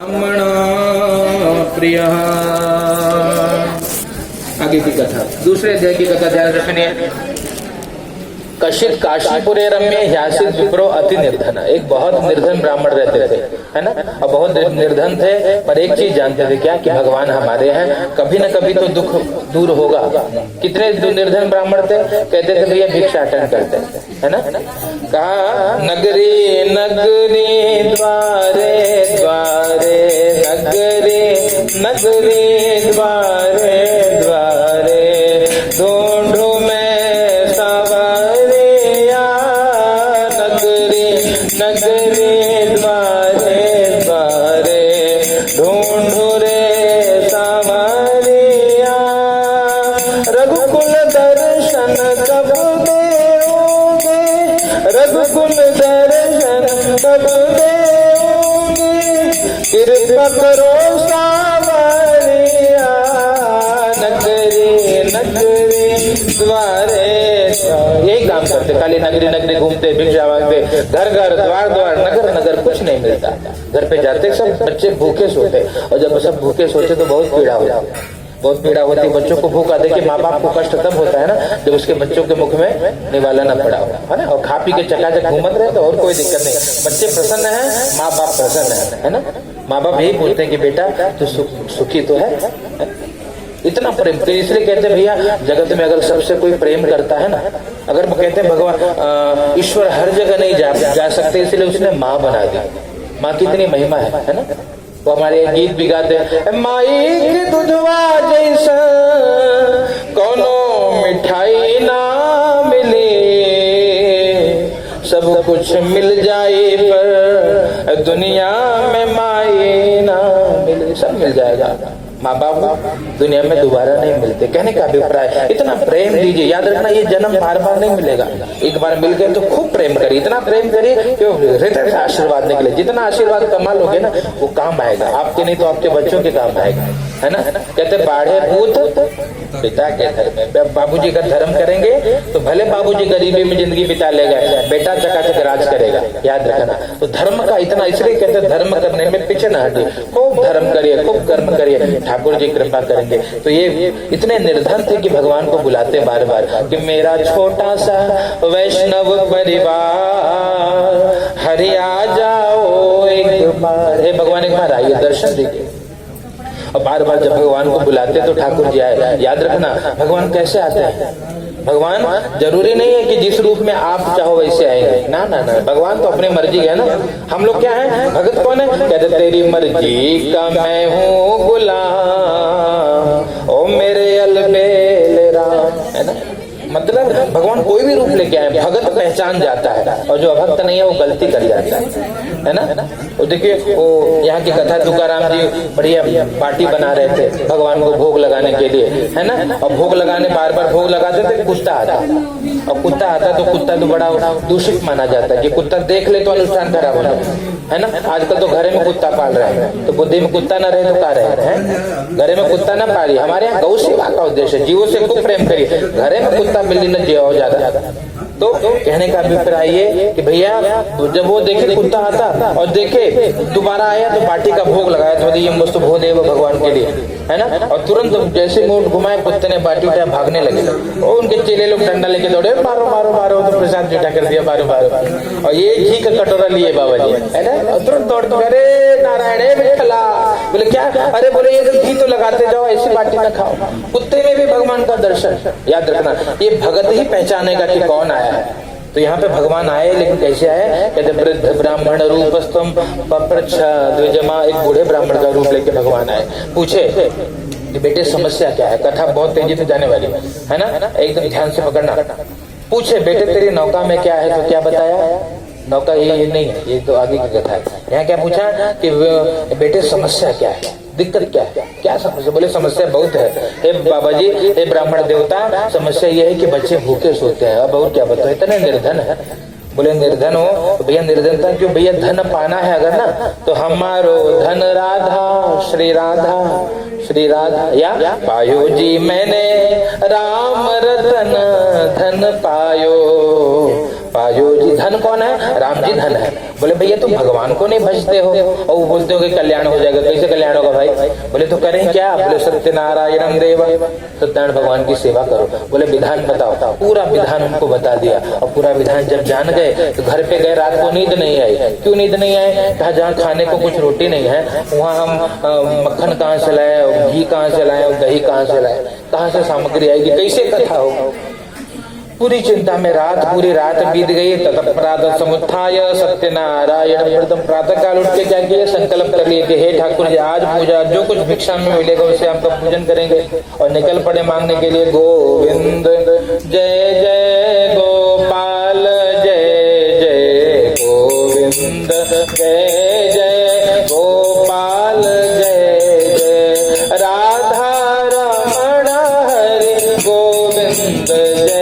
ब्राह्मण प्रिय। आगे की कथा, दूसरे अध्याय की कथा ध्यान रखनी है। कशित काशीपुरे रम्य ह्यासित विप्रो अति निर्धन। एक बहुत निर्धन ब्राह्मण रहते थे, है ना, और बहुत निर्धन थे, पर एक चीज जानते थे, क्या कि भगवान हमारे हैं, कभी न कभी तो दुख दूर होगा। कितने निर्धन ब्राह्मण थे, कहते थे भैया भिक्षाटन करते, है ना। कहा नगरी नगरी द्वारे द्वारे, नगरी नगरी द्वारे द्वारे, ढूंढू मैं सवारिया, नगरी नगरी द्वारे द्वारे, ढूंढू रे सवारिया, रघुकुल दर्शन कब देओगे, रघुकुल दर्शन कब देओगे, कृपा करो सावरिया, नगरी नगरी द्वारे। यही काम करते, खाली नगरी नगरी घूमते, भिक्षा मांगते, घर घर द्वार द्वार, नगर नगर, कुछ नहीं मिलता। घर पे जाते सब बच्चे भूखे सोते, और जब सब भूखे सोते तो बहुत पीड़ा होती, बहुत पीड़ा होती। बच्चों को भूख आती कि माँ बाप को कष्ट तब होता है ना, जब उसके बच्चों के मुख में निवाला न पड़ा हो, है ना। और खा पी के चकाचक घूमत रहे तो और कोई दिक्कत नहीं, बच्चे प्रसन्न है, माँ बाप प्रसन्न है ना। माँ बाप यही बोलते हैं कि बेटा तू सुखी तो है। इतना प्रेम, तो इसलिए कहते हैं भैया जगत में अगर सबसे कोई प्रेम करता है ना, अगर वो कहते हैं भगवान ईश्वर हर जगह नहीं जा सकते, इसलिए उसने माँ बना दी। माँ की इतनी महिमा है ना। वो हमारे गीत भी गाते, माई की दुधवा जैसा कोनो मिठाई ना मिले, सब कुछ मिल जाए पर दुनिया में माई ना मिले। सब मिल जाएगा, माँ बाप दुनिया में दोबारा नहीं मिलते, कहने का अभिप्राय। इतना प्रेम दीजिए, याद रखना ये जन्म बार बार नहीं मिलेगा, एक बार मिल गए तो खूब प्रेम करिए, इतना प्रेम करिए कि हृदय से आशीर्वाद निकले। जितना आशीर्वाद कमा लोगे ना वो काम आएगा आपके, नहीं तो आपके बच्चों के काम आएगा, है ना। कहते बाढ़े पूत पिता के घर में, बाबूजी का धर्म करेंगे तो भले बाबूजी गरीबी में जिंदगी बिता लेगा, बेटा चकाचक राज करेगा, याद रखना। तो धर्म का इतना, इसलिए कहते धर्म करने में पीछे ना हटिए, खूब धर्म करिए, खूब कर्म करिए, ठाकुर जी कृपा करेंगे। तो ये इतने निर्धन थे कि भगवान को बुलाते बार बार कि मेरा छोटा सा वैष्णव परिवार, हरि आ जाओ एक बार, हे भगवान एक बार आइए, दर्शन दीजिए। और बार बार जब भगवान को बुलाते तो ठाकुर जी आए। याद रखना भगवान कैसे आते हैं, भगवान जरूरी नहीं है कि जिस रूप में आप चाहो वैसे आएंगे, ना ना ना, भगवान तो अपनी मर्जी है ना। हम लोग क्या है, भगत कौन है, कहते तेरी मर्जी का मैं हूँ गुलाम, ओ मेरे अलबेल राम, है ना। मतलब भगवान कोई भी रूप लेके आए, भगत पहचान जाता है, और जो अभक्त नहीं है वो गलती कर जाता है ना। और देखिए वो यहाँ की कथा, तुकाराम जी बढ़िया पार्टी बना रहे थे भगवान को भोग लगाने के लिए, है ना। और भोग लगाने बार बार भोग लगाते थे, कुत्ता आता, और कुत्ता आता तो कुत्ता तो बड़ा दूषित माना जाता है कि कुत्ता देख ले तो अनुष्ठान खराब हो जाए, है ना। आजकल तो घरे में कुत्ता पाल रहे हैं, तो बुद्धि में कुत्ता ना रहे तो क्या रहे हैं, घरे में कुत्ता ना पालिए। हमारे यहाँ गौ सेवा का उद्देश्य है, जीवों से खूब प्रेम करिए, घरे में कुत्ता बिल्ली न जिया हो ज्यादा। तो कहने का अभिप्राय ये कि भैया जब वो देखे कुत्ता आता और देखे दोबारा आया तो पार्टी का भोग लगाया, तो ये मस्त भोग देव भगवान के लिए, है ना। और तुरंत जैसे मुंह घुमाए कुत्ते ने बाटी उठाया, भागने लगे, और उनके चेले लोग डंडा लेके दौड़े, मारो मारो मारो, तो प्रसाद जुटा कर दिया, मारो मारो। और ये घी का कटोरा लिए बाबा जी, है ना, और तुरंत दौड़ कर अरे नारायण विठला, बोले क्या, अरे बोले ये घी तो लगाते जाओ, ऐसी बाटी ना खाओ। कुत्ते में भी भगवान का दर्शन, याद रखना ये भगत ही पहचानेगा कि कौन आया है। तो यहाँ पे भगवान आए, लेकिन कैसे आए, कहते वृद्ध ब्राह्मण रूपस्तम पप्रच्छ द्विजमा, एक बूढ़े ब्राह्मण का रूप लेके भगवान आए। पूछे कि बेटे समस्या क्या है, कथा बहुत तेजी से जाने वाली है ना, एकदम ध्यान से पकड़ना। पूछे बेटे तेरी नौका में क्या है, तो क्या बताया, नौका ये नहीं है, ये तो आगे की कथा है। यहाँ क्या पूछा कि बेटे समस्या क्या है, दिक्कत क्या है, क्या समस्या, बोले समस्या बहुत है, हे बाबा जी, हे ब्राह्मण देवता, समस्या ये है कि बच्चे भूखे सोते हैं। अब और क्या बताओ, इतने निर्धन है। बोले निर्धन हो तो भैया निर्धनता क्यों, भैया धन पाना है अगर ना, तो हमारो धन राधा श्री राधा या पायो जी मैंने राम रतन धन पायो, पायो जी, धन कौन है, राम जी धन है। बोले भैया तुम भगवान को नहीं भजते हो और वो बोलते हो कि कल्याण हो जाएगा। कैसे कल्याण होगा भाई? बोले तो करें क्या? बोले सत्यनारायण देव, सत्यनारायण भगवान की सेवा करो। बोले विधान बताओ। पूरा विधान उनको बता दिया और पूरा विधान जब जान गए तो घर पे गए। रात को नींद नहीं आई। क्यों नींद नहीं आई? कहा जहाँ खाने को कुछ रोटी नहीं है वहाँ हम मक्खन कहाँ से लाए, घी कहाँ से लाए, दही कहाँ से लाए, कहाँ से सामग्री आएगी, कैसे कथा हो? पूरी चिंता में पूरी रात बीत गई। तत्प्रातः समुत्थाय सत्यनारायण, प्रथम प्रातः काल उठ के क्या किया? संकल्प कर लिए कि हे ठाकुर जी आज पूजा जो कुछ भिक्षा में मिलेगा उससे आपका पूजन करेंगे। और निकल पड़े मांगने के लिए। गोविंद जय जय गोपाल जय जय गोविंद जय जय गोपाल जय जय राधा रमण हरि गोविंद जय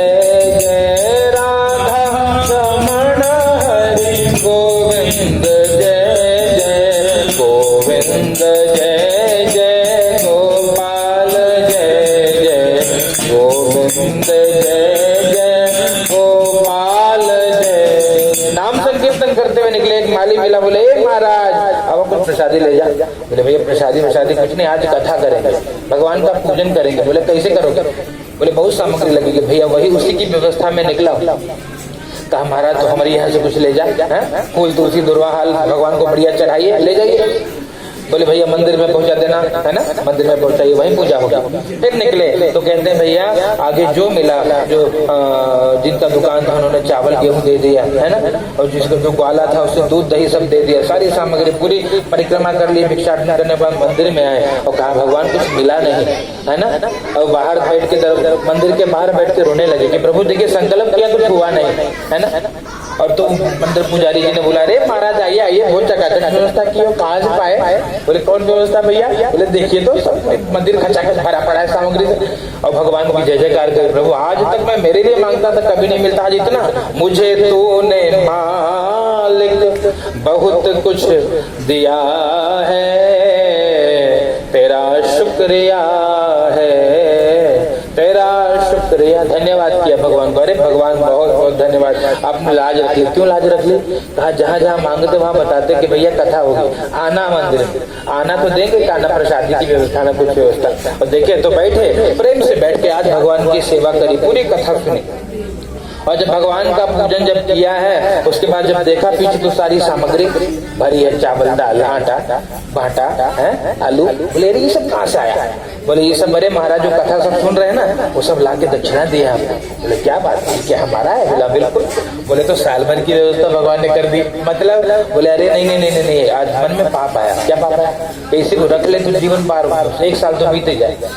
गोविंद जय जय गोविंद जय जय गोपाल जय जय गोविंद जय जय गोपाल जय। नाम संकीर्तन करते हुए निकले। एक माली मिला, बोले महाराज अब कुछ प्रसादी ले जा। बोले भैया प्रसादी कुछ नहीं, आज कथा करेंगे, भगवान का पूजन करेंगे। बोले कैसे करोगे? बोले बहुत सामग्री लगेगी। भैया वही उसी की व्यवस्था में निकला। कहा महाराज तो हमारे यहाँ से कुछ ले जाए, फूल तुलसी दुर्वा हाल भगवान को बढ़िया चढ़ाइए, ले जाइए। बोले भैया मंदिर में पहुंचा देना, है ना, मंदिर में पहुंचाइए, वहीं पूजा होगी। फिर निकले तो कहते हैं भैया आगे जो मिला, जो जिनका दुकान था उन्होंने चावल गेहूं दे दिया, है ना, और जिसका जो ग्वाला था उससे दूध दही सब दे दिया। सारी सामग्री पूरी परिक्रमा कर ली। भिक्षाटन करने पर मंदिर में आए और कहा भगवान कुछ मिला नहीं, है ना, और बाहर बैठ के मंदिर के बाहर बैठ के रोने लगे कि प्रभु देखिए संकल्प किया कुछ हुआ नहीं, है ना। और तो मंदिर पुजारी जी ने बुला, रे महाराज आइए आइए, बहुत चकाचक व्यवस्था की हो, कहाँ से पाए? बोले कौन व्यवस्था भैया? बोले देखिए तो सब मंदिर खचाखच भरा पड़ा है सामग्री से। और भगवान की जय जयकार करे। प्रभु आज तक मैं मेरे लिए मांगता था कभी नहीं मिलता, आज इतना मुझे तूने मालिक बहुत कुछ दिया है, तेरा शुक्रिया है, तेरा शुक्रिया। धन्यवाद किया भगवान को। अरे भगवान बहुत बहुत धन्यवाद, आपने लाज रख ली। क्यों लाज रख ली? कहा जहाँ जहाँ मांगते वहाँ बताते कि भैया कथा होगी, आना मंदिर आना तो देंगे, खाना प्रसादी की व्यवस्था ना कुछ व्यवस्था। और देखे तो बैठे प्रेम से बैठ के आज भगवान की सेवा करी, पूरी कथा सुनी। और जब भगवान का पूजन जब किया है उसके बाद जब देखा पीछे तो सारी सामग्री भरी है, चावल दाल आटा भाटा है आलू। बोले ये सब कहाँ से आया? बोले ये सब बड़े महाराज जो कथा सब सुन रहे हैं ना वो सब ला के दक्षिणा दिया हमने। बोले क्या बात है, क्या हमारा है? बोला बिल्कुल। बोले तो साल भर की व्यवस्था भगवान ने कर दी। मतलब? बोले अरे नहीं, आज मन में पाप आया। क्या पाप आया? इसी को रख ले तो जीवन पार हो, 1 साल तो बीते जाएगा।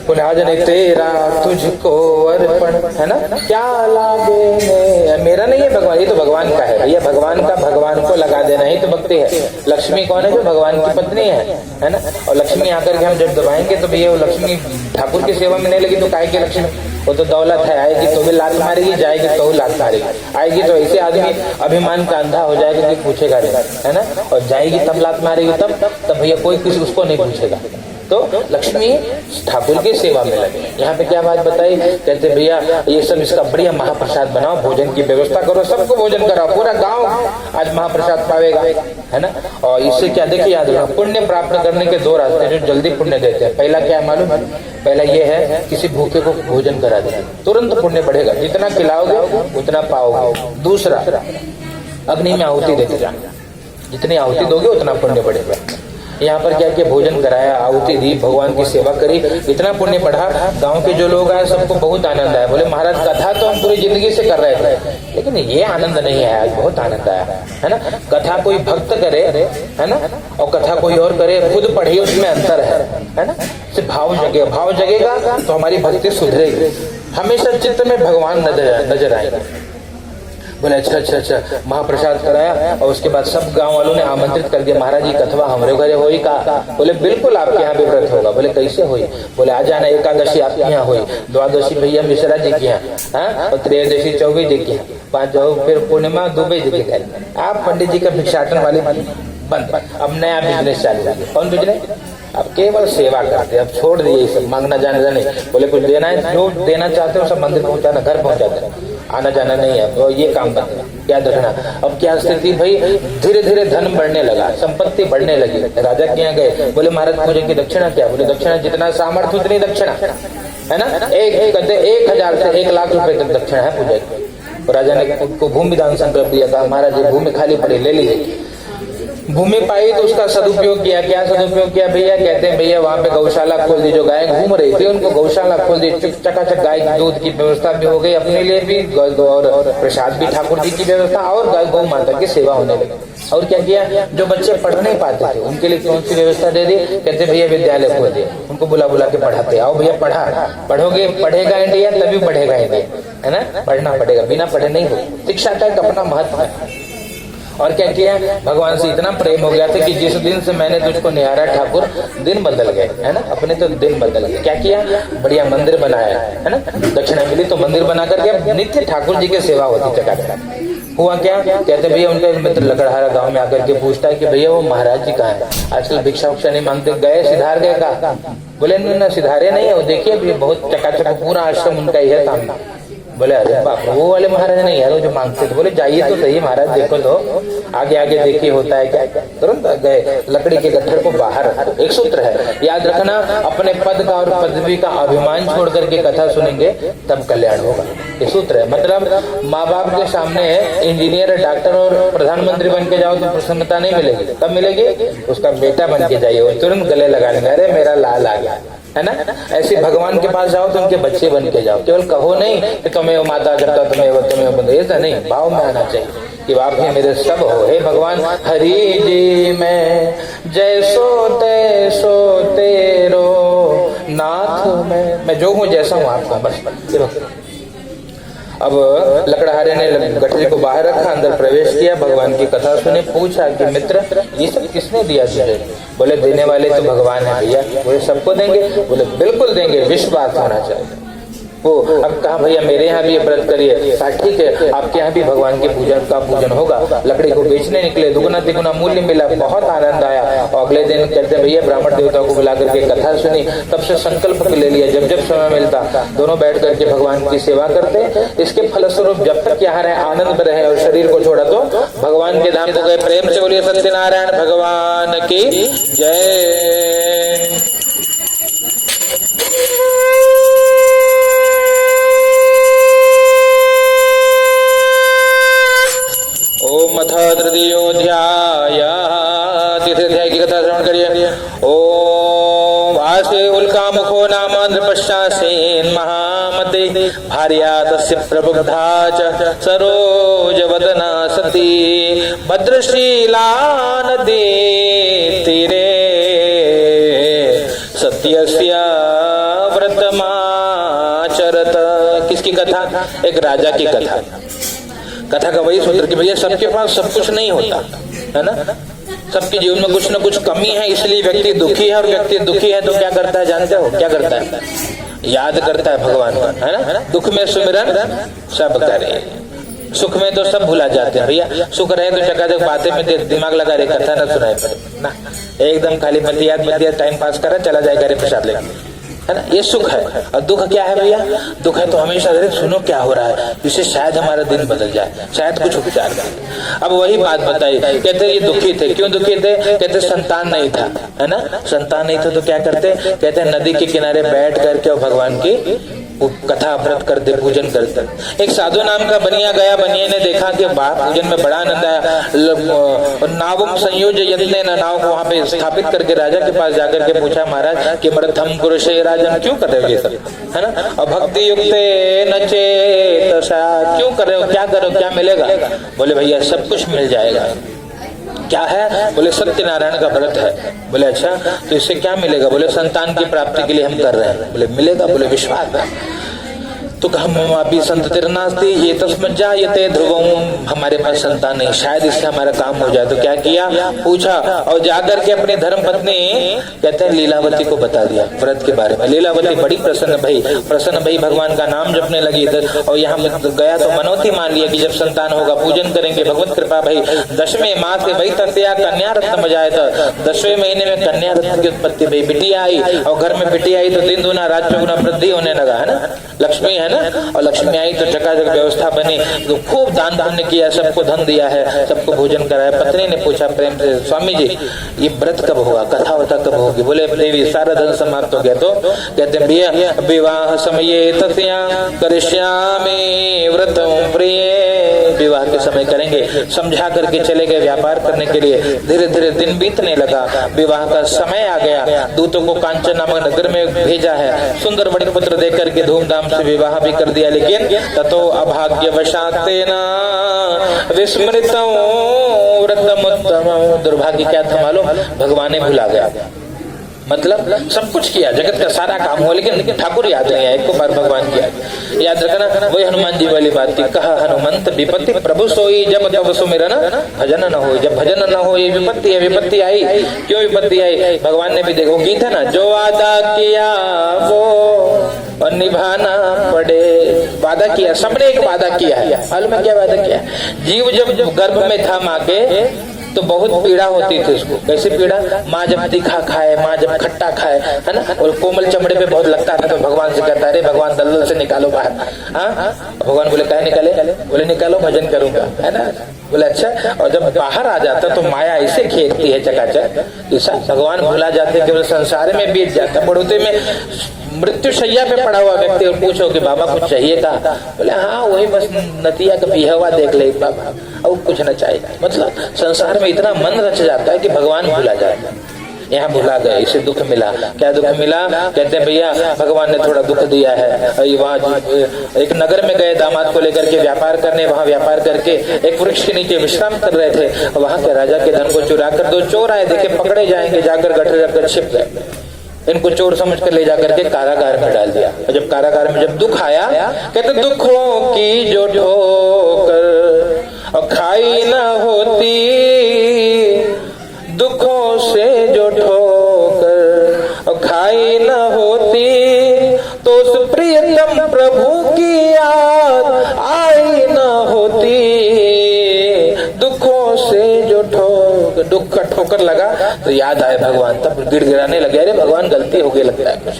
बोले आज नहीं तेरा तुझको अर्पण, है ना, क्या लागे मेरा नहीं है भगवान, ये तो भगवान का है भैया। भगवान का भगवान को लगा देना ही तो भक्ति है। लक्ष्मी कौन है? जो भगवान की पत्नी है ना। और लक्ष्मी आकर के हम जब दबाएंगे तो भैया वो लक्ष्मी ठाकुर की सेवा में नहीं लगी तो काहे की लक्ष्मी? वो तो दौलत है, आएगी तो भी लात मारेगी, जाएगी तो लात मारेगी। आएगी तो ऐसे आदमी अभिमान का अंधा हो जाएगा कि पूछेगा नहीं, है ना, और जाएगी तब लात मारेगी, तब भैया कोई किसी उसको नहीं पूछेगा। तो लक्ष्मी ठाकुर की सेवा में लगे। यहाँ पे क्या बात बताई? कहते भैया ये सब इसका बढ़िया महाप्रसाद बनाओ, भोजन की व्यवस्था करो, सबको भोजन कराओ, पूरा गांव आज महाप्रसाद पावेगा, है ना। और इससे क्या देखिए याद रखना, पुण्य प्राप्त करने के 2 रास्ते जो जल्दी पुण्य देते हैं। पहला क्या है मालूम है? पहला ये है किसी भूखे को भोजन करा देना, तुरंत पुण्य बढ़ेगा, जितना खिलाओगे उतना पाओगे। दूसरा अग्नि में आहुति देते जाना, जितनी आहुति दोगे उतना पुण्य बढ़ेगा। यहाँ पर क्या किया? भोजन कराया, आहुति दी, भगवान की सेवा करी, इतना पुण्य बढ़ा। गांव के जो लोग आए सबको बहुत आनंद आया। बोले महाराज कथा तो हम पूरी जिंदगी से कर रहे थे लेकिन ये आनंद नहीं है, आज बहुत आनंद आया, है ना। कथा कोई भक्त करे, है ना, और कथा कोई और करे, खुद पढ़े, उसमें अंतर है ना। सिर्फ भाव जगेगा तो हमारी भक्ति सुधरेगी, हमेशा चित्त में भगवान नजर आएगा। बोले अच्छा महाप्रसाद कराया और उसके बाद सब गांव वालों ने आमंत्रित कर दिया, महाराज जी कथवा हमारे घरे होई का? बोले बिल्कुल आपके यहाँ भी व्रत होगा। बोले कैसे होई? बोले आ जाना, एकादशी आपके यहाँ हुई, द्वादशी भैया मिश्रा जी के यहाँ, और त्रयोदशी चौबे जी के यहाँ, 5 फिर पूर्णिमा दुबे जी के घर। आप पंडित जी का भिक्षाटन वाले बंद। अब नया बिजनेस चालू हो गया। कौन बिजनेस? अब केवल सेवा करते, अब छोड़ दिए सब मांगना जाना जाने। बोले कुछ देना है, जो देना चाहते हो सब मंदिर पहुंचाना, घर पहुंचाते, आना जाना नहीं है। तो ये काम करते, क्या रखना। अब क्या स्थिति भाई, धीरे धीरे धन बढ़ने लगा, संपत्ति बढ़ने लगी। राजा के यहाँ गए, बोले महाराज पूजा की दक्षिणा क्या? बोले दक्षिणा जितना सामर्थ्य उतनी दक्षिणा है ना। एक कहते 1000 से 1 लाख रुपए तक दक्षिणा है पूजा की। तो राजा ने उनको भूमि दान संकल्प दिया, कहा महाराज ये भूमि खाली पड़ी, ले लीजिए। भूमि पाई तो उसका सदुपयोग किया। क्या सदुपयोग किया भैया? कहते हैं भैया वहां पे गौशाला खोल दी, जो गाय घूम रही थी उनको गौशाला खोल दी, चकाचक गाय दूध की व्यवस्था भी हो गई, अपने लिए भी और प्रसाद भी, ठाकुर जी की व्यवस्था, और गौ माता की सेवा होने लगी। और क्या किया? जो बच्चे पढ़ नहीं पाते थे उनके लिए कौन सी व्यवस्था दे दी? कहते भैया विद्यालय खोल दिए, उनको बुला बुला के पढ़ाते, आओ भैया पढ़ोगे, पढ़ेगा इंडिया तभी बढ़ेगा इंडिया, है ना। पढ़ना पड़ेगा, बिना पढ़े नहीं हो। शिक्षा का एक अपना महत्व है। और क्या किया? भगवान से इतना प्रेम हो गया था कि जिस दिन से मैंने तुझको निहारा ठाकुर, दिन बदल गए, है ना। अपने तो दिन बदल गए। क्या किया? बढ़िया मंदिर बनाया, है ना। दक्षिणा मिली तो मंदिर बना करके नित्य ठाकुर जी की सेवा होती चका। हुआ क्या? कहते भैया उनका मित्र लकड़हारा गांव में आकर के पूछता है कि भैया वो महाराज जी कहाँ है? आजकल भिक्षा उक्षा नहीं मांगते, गए सिधार गए का? बोले ना सिधारे नहीं है, वो देखिए बहुत चकाचक पूरा आश्रम उनका ही है सामने। बोले अरे बाप, वो वाले महाराज नहीं है वो जो मांगते थे। बोले जाइए तो सही महाराज, देखो तो आगे आगे देखिए होता है क्या। तुरंत गए, लकड़ी के गट्ठर को बाहर रखो। एक सूत्र है, याद रखना, अपने पद का और पदवी का अभिमान छोड़ करके कथा सुनेंगे तब कल्याण होगा। ये सूत्र है। मतलब माँ बाप के सामने इंजीनियर, डॉक्टर और प्रधानमंत्री बन के जाओ तो प्रसन्नता नहीं मिलेगी। कब मिलेगी? उसका बेटा बन के जाइए और तुरंत गले लगा लेंगे, अरे मेरा लाल आ गया, है ना। ऐसे भगवान के पास जाओ तो उनके बच्चे बन के जाओ। केवल कहो नहीं कि तुम्हें माता जगता, तुम्हें ऐसा नहीं, भाव में आना चाहिए कि आप ही मेरे सब हो। हे भगवान, हरि जी मैं जैसो तैसो तेरो नाथ, मैं जो हूँ जैसा हूँ आपका, बस। अब लकड़हारे ने गठरी को बाहर रखा, अंदर प्रवेश किया, भगवान की कथा सुने, पूछा कि मित्र ये सब किसने दिया तुझे? बोले देने वाले तो भगवान है भैया। बोले सबको देंगे? बोले बिल्कुल देंगे, विश्वास होना चाहिए। वो अब कहा भैया मेरे यहाँ भी ये व्रत करिए। ठीक है, आपके यहाँ भी भगवान के पूजन होगा। लकड़ी को बेचने निकले, दुगुना तिगुना मूल्य मिला, बहुत आनंद आया। और अगले दिन कहते भैया ब्राह्मण देवताओं को बुला करके कथा सुनी। तब से संकल्प ले लिया, जब जब समय मिलता दोनों बैठ करके भगवान की सेवा करते। इसके फलस्वरूप जब तक यहाँ रहे, आनंद में रहे और शरीर को छोड़ा तो भगवान के धाम को गए। प्रेम से बोलिए सत्यनारायण भगवान की जय। ओम अथ तृतीयोऽध्याय, तीसरे अध्याय की कथा श्रवण करिए। ओम आसे उल्कामुखो नाम नृपश्चासेन महामते भार्या तस्य प्रबुद्धा च सरोजवदना सती भद्रशीला नदी तीरे सत्यस्य व्रतमाचरत। किसकी कथा? एक राजा की कथा। कथा का वही सूत्र कि भैया सबके पास सब कुछ नहीं होता, है ना। सबके जीवन में कुछ न कुछ कमी है, इसलिए व्यक्ति दुखी है। और व्यक्ति दुखी है तो क्या करता है जानते हो? क्या करता है? याद करता है भगवान को, है ना। दुख में सुमिरन सब करे, सुख में तो सब भुला जाते हैं। भैया सुख रहे तो चकाचक बातें में दिमाग लगा रहे, कथा न सुनाए पड़े ना, एकदम खाली बतिया टाइम पास करा, चला जाए घर प्रसाद लेकर, है ना। ये सुख है। और दुख क्या है भैया? दुख है तो हमेशा सुनो क्या हो रहा है, इससे शायद हमारा दिन बदल जाए, शायद कुछ उपचार कर। अब वही बात बताई, कहते ये दुखी थे। क्यों दुखी थे? कहते संतान नहीं था, है ना। संतान नहीं था तो क्या करते? कहते नदी के किनारे बैठ करके और भगवान की कथा व्रत करते, पूजन करते। एक साधु नाम का बनिया गया, बनिया ने देखा कि पूजन में बड़ा आनंद आया। नावम संयोज यत्ने, नाव को वहां पे स्थापित करके राजा के पास जाकर के पूछा महाराज कि मृथम पुरुष राजन क्यों कर रहे हो ये सब, है ना। और भक्ति युक्त नचेतसा, क्यों कर रहे हो, क्या करो, क्या मिलेगा? बोले भैया सब कुछ मिल जाएगा। क्या है? बोले सत्यनारायण का व्रत है। बोले अच्छा तो इससे क्या मिलेगा? बोले संतान की प्राप्ति के लिए हम कर रहे हैं। बोले मिलेगा? बोले विश्वास है। तो हम संत तिरनास्ती ये तस्मज्जायते ध्रुवम, हमारे पास संतान नहीं, शायद इससे हमारा काम हो जाए। तो क्या किया, पूछा और जाकर के अपनी धर्म पत्नी कहते हैं लीलावती को बता दिया व्रत के बारे में। लीलावती बड़ी प्रसन्न भई भगवान का नाम जपने लगी। और यहाँ गया तो मनोती मान लिया कि जब संतान होगा पूजन करेंगे, भगवत कृपा भई। 10वें माह से वही तस्या कन्या रत्न बजाए था। 10वें महीने में कन्या रत्न की उत्पत्ति भई, बिटिया आई और घर में बिटिया आई तो दिन दुना रात में गुना वृद्धि होने लगा, है ना, लक्ष्मी है ना। और लक्ष्मी आई तो चकाचक व्यवस्था बनी, तो खूब दान पुण्य किया, सबको धन दिया है, सबको भोजन कराया। पत्नी ने पूछा प्रेम से, स्वामी जी ये व्रत कब होगा, कथा वथा कब होगी? बोले देवी सारा धन समाप्त हो गया। तो कहते हैं भैया विवाह समय तस्या करिष्यामि व्रतम प्रिय, विवाह के समय करेंगे। समझा करके चले गए व्यापार करने के लिए। धीरे धीरे दिन बीतने लगा, विवाह का समय आ गया। दूतों को कांचन नामक नगर में भेजा है, सुंदर बड़े पुत्र देख करके धूमधाम से विवाह भी कर दिया। लेकिन ततो अभाग्यवशातेना विस्मृतं व्रतमुत्तमं, दुर्भाग्य क्या था मालूम, भगवान ने भुला गया। मतलब सब कुछ किया, जगत का सारा काम हुआ, लेकिन ठाकुर याद नहीं आया, एक बार भगवान की याद रखना। वही हनुमान जी वाली बात थी, कहा हनुमंत विपत्ति प्रभु सोई जब तब सुमिरन भजन न हो। जब भजन न हो ये विपत्ति है। विपत्ति आई, क्यों विपत्ति आई? भगवान ने भी देखो गीत है ना, जो वादा किया वो और निभाना पड़े। वादा किया, सबने एक वादा किया है। मालूम है क्या वादा किया? जीव जब गर्भ में था माँ के तो बहुत पीड़ा होती थी उसको। कैसे पीड़ा? माँ जब तीखा खाए, माँ जब खट्टा खाए, है ना, और कोमल चमड़े पे बहुत लगता था, तो भगवान से कहता है भगवान दलदल से निकालो बाहर। हाँ, भगवान बोले क्या निकाले? बोले निकालो भजन करूंगा, है ना। बोले अच्छा। और जब बाहर आ जाता तो माया ऐसे खेलती है चकाचक, भगवान भुला जाते, केवल संसार में बीत जाता। बढ़ोते में मृत्यु शैया पे पड़ा हुआ व्यक्ति और पूछो कि बाबा कुछ चाहिए था? बोले हाँ वही बस नतिया का पिहवा देख ले बाबा, और कुछ न चाहिए। मतलब संसार में इतना मन रच जाता है कि भगवान भुला जाता है। यहाँ भुला गए, इसे दुख मिला। क्या दुख मिला? कहते हैं भैया भगवान ने थोड़ा दुख दिया है। वहाँ एक नगर में गए दामाद को लेकर के व्यापार करने, वहाँ व्यापार करके एक वृक्ष के नीचे विश्राम कर रहे थे। वहाँ के राजा के धन को चुरा कर 2 चोर आए, देखे पकड़े जाएंगे, जाकर गठर जाकर छिप गए। इनको चोर समझ कर ले जाकर के कारागार में डाल दिया। और जब कारागार में जब दुख आया, कहते दुखों की जो ठोकर और खाई न होती, दुखों से जो ठोकर और खाई न होती, तो उस प्रियतम प्रभु की याद आई न होती। दुखों से जो दुख का ठोकर लगा तो याद आए भगवान, तब गिड़गिड़ाने लगे, अरे भगवान गलती हो गई लगता है कुछ।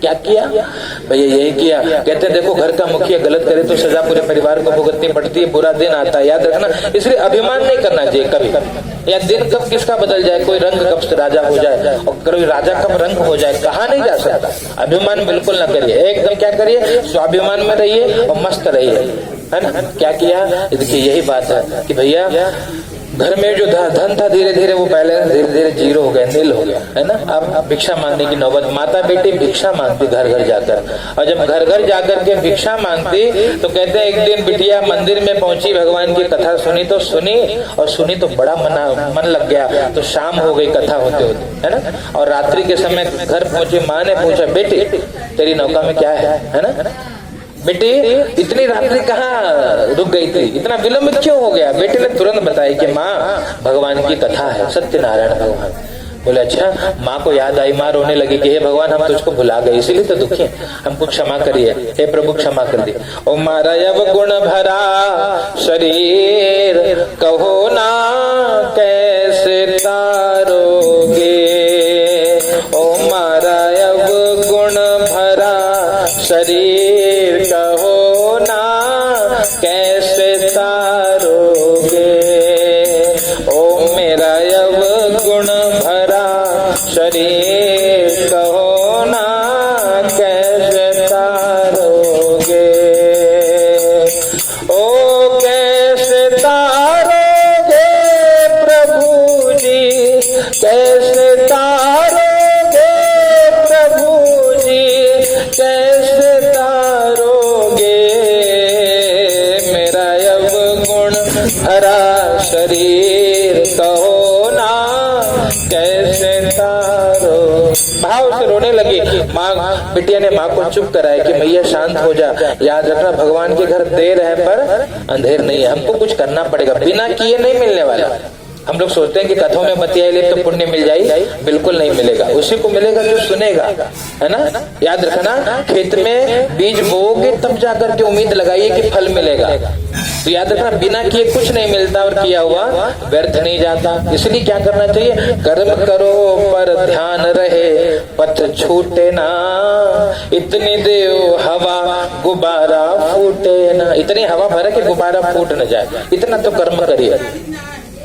क्या किया भैया? यही किया। कहते हैं देखो घर का मुखिया गलत करे तो सजा पूरे परिवार को भुगतनी पड़ती है, बुरा दिन आता है, याद रखना। इसलिए अभिमान नहीं करना चाहिए कभी। या दिन कब किसका बदल जाए, कोई रंग कब राजा हो जाए और कोई राजा कब रंग हो जाए, कहा नहीं जा सकता। अभिमान बिल्कुल ना करिए, एकदम क्या करिए, स्वाभिमान में रहिए और मस्त रहिए, है ना। क्या किया? देखिए यही बात है कि भैया घर में जो धन था धीरे धीरे वो पहले धीरे धीरे जीरो हो गया, नील हो गया, है ना। अब भिक्षा मांगने की नौबत, माता बेटी भिक्षा मांगती घर घर जाकर। और जब घर घर जाकर के भिक्षा मांगती तो कहते हैं एक दिन बिटिया मंदिर में पहुंची, भगवान की कथा सुनी तो सुनी तो बड़ा मन लग गया। तो शाम हो गई कथा होते होते, है ना। और रात्रि के समय घर पहुंची, माँ ने पूछा बेटी तेरी नौका में क्या है ना। बेटी इतनी रात्रि कहाँ रुक गई थी, इतना विलंब क्यों हो गया? बेटे ने तुरंत बताया कि माँ भगवान की कथा है, सत्यनारायण भगवान। बोले अच्छा। माँ को याद आई, माँ रोने लगी कि हे भगवान हम तुझको भुला गए, इसीलिए तो दुखी, हमको क्षमा करिए, हे प्रभु क्षमा कर दिए। ओ मारा अब गुण भरा शरीर कहो ना कैसे तारोगे, ओ मारा अब गुण भरा शरीर कहो ना कैसे तारोगे, ओ मेरा अवगुण भरा शरीर कहो ना कैसे तारोगे, ओ कैसे तारोगे प्रभु जी, कैसे तारोगे प्रभु जी, कैसे भरा शरीर कहो ना कैसे सितारो। भाव से रोने लगी। माँ बिटिया ने माँ को चुप कराया कि मैया शांत हो जा, याद रखना भगवान के घर देर है पर अंधेर नहीं है, हमको कुछ करना पड़ेगा, बिना किए नहीं मिलने वाला। हम लोग सोचते हैं कि कथों में बतियाई ले तो पुण्य मिल जाए, बिल्कुल नहीं मिलेगा, उसी को मिलेगा जो सुनेगा, है ना। याद रखना, खेत में बीज बोओगे तब जाकर के उम्मीद लगाइए कि फल मिलेगा। तो याद रखना, बिना किए कुछ नहीं मिलता और किया हुआ व्यर्थ नहीं जाता। इसलिए क्या करना चाहिए, कर्म करो पर ध्यान रहे, पथ छूटे ना, इतनी देव हवा गुब्बारा फूटे ना। इतनी हवा भरे कि गुब्बारा फूट न जाए, इतना तो कर्म करिए।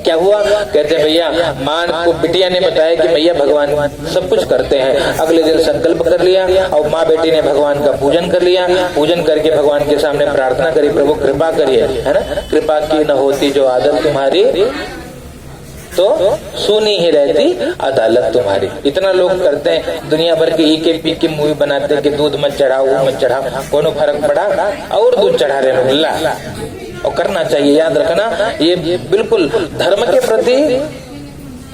क्या हुआ, कहते भैया माँ को बिटिया ने बताया कि भैया भगवान सब कुछ करते हैं। अगले दिन संकल्प कर लिया और माँ बेटी ने भगवान का पूजन कर लिया। पूजन करके भगवान के सामने प्रार्थना करी, प्रभु कृपा करिए, है ना। कृपा की न होती जो आदत तुम्हारी, तो सुनी ही रहती अदालत तुम्हारी। इतना लोग करते हैं, दुनिया भर की ई के पी की मूवी बनाते हैं कि दूध मत चढ़ाओ, वो मत चढ़ाओ, कोनो फर्क पड़ा और दूध चढ़ा रहे मुल्ला। और करना चाहिए, याद रखना, ये बिल्कुल धर्म के प्रति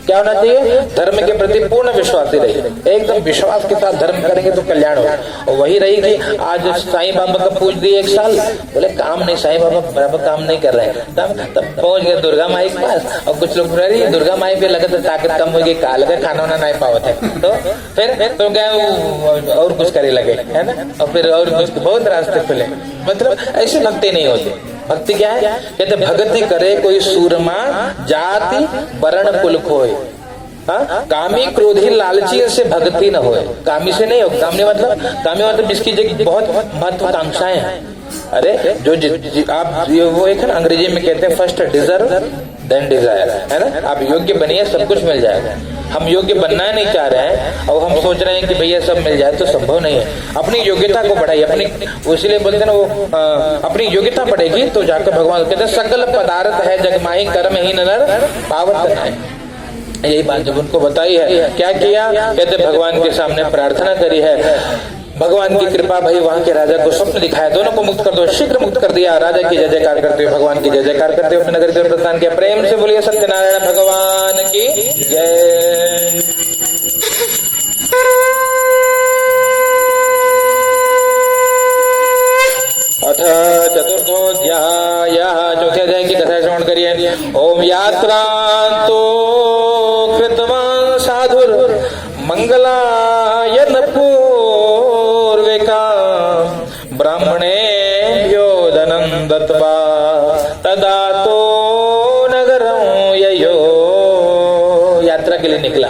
क्या होना चाहिए, धर्म के प्रति पूर्ण विश्वासी रहिए। एकदम विश्वास के साथ धर्म करेंगे तो कल्याण होगा। और वही रही कि आज साईं बाबा का पूज दिए 1 साल, बोले काम नहीं, साईं बाबा बराबर काम नहीं कर रहे हैं। तब पहुंच गए दुर्गा माई के पास और कुछ लोग रही दुर्गा माई पे लगे तो ताकत कम हो गई, काल का खाना वाना नहीं पावत है, तो फिर तो गए और कुछ करे लगे, है ना। और फिर और कुछ बहुत रास्ते खुले। मतलब ऐसी भक्ति नहीं होती। भक्ति क्या है, कहते भक्ति करे कोई सूरमा, जाति वर्ण कुल खोए, कामी क्रोधी लालची से भक्ति न होए। कामी से नहीं हो, कामी मतलब जिसकी बहुत महत्वाकांक्षाएं हैं। अरे जो आप वो एक अंग्रेजी में कहते हैं फर्स्ट डिजर्व देन डिजायर, है ना। आप योग्य बनिए, सब कुछ मिल जाएगा। हम योग्य बनना नहीं चाह रहे हैं और हम सोच रहे हैं कि भैया सब मिल जाए, तो संभव नहीं है। अपनी योग्यता को बढ़ाइए, अपनी, इसलिए बोलते हैं ना वो अपनी योग्यता बढ़ेगी तो जाकर भगवान कहते हैं सकल पदार्थ है जग माही कर्म ही नर पावत है। यही बात जब उनको बताई है, क्या किया, कहते भगवान के सामने प्रार्थना करी है। भगवान की कृपा भई, वहां के राजा को स्वप्न दिखाया, दोनों को मुक्त कर दो, शीघ्र मुक्त कर दिया। राजा की जय जयकार करते हुए भगवान की जय जयकार करते हुए अपने नगर की प्रस्थान किया। प्रेम से बोलिए सत्यनारायण भगवान की जय। अथ चतुर्थोऽध्याय, चौथे अध्याय की कथा श्रवण करिए। ओम यात्रांतो कृतवान् साधुर मंगलायन पूर्विका, ब्राह्मणेभ्यो धनं दत्त्वा तदातो नगरं ययो। यात्रा के लिए निकला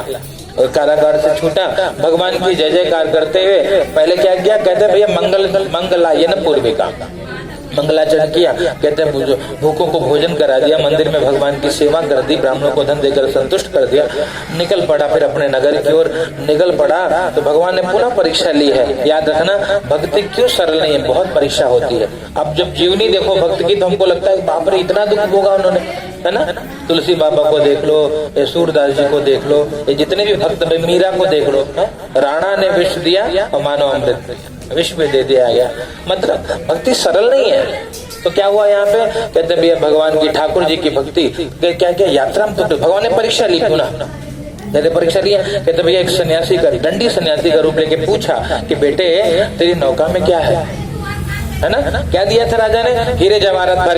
और कारागार से छूटा, भगवान की जय जयकार करते हुए पहले क्या किया, कहते भैया मंगलायन पूर्विका, मंगलाचरण किया। कहते हैं भूखों को भोजन करा दिया, मंदिर में भगवान की सेवा कर दी, ब्राह्मणों को धन देकर संतुष्ट कर दिया, निकल पड़ा। फिर अपने नगर की ओर निकल पड़ा तो भगवान ने पुनः परीक्षा ली है। याद रखना, भक्ति क्यों सरल नहीं है, बहुत परीक्षा होती है। अब जब जीवनी देखो भक्त की तो हमको लगता है बाप रे इतना दुख भोगा उन्होंने, है ना। तुलसी बाबा को देख लो, सूरदास जी को देख लो, ये जितने भी भक्त, मीरा को देख लो, राणा ने विष दिया और मानव अमृत विश्व में दे दिया गया। मतलब भक्ति सरल नहीं है। तो क्या हुआ यहाँ पे, कहते भैया भगवान की, ठाकुर जी की भक्ति क्या क्या यात्रा में, तो भगवान ने परीक्षा ली क्यों ना, कहते परीक्षा लिया। कहते भैया एक सन्यासी का, दंडी सन्यासी का रूप लेके पूछा कि बेटे तेरी नौका में क्या है ना। क्या दिया था राजा ने, हीरे जवाहरात भर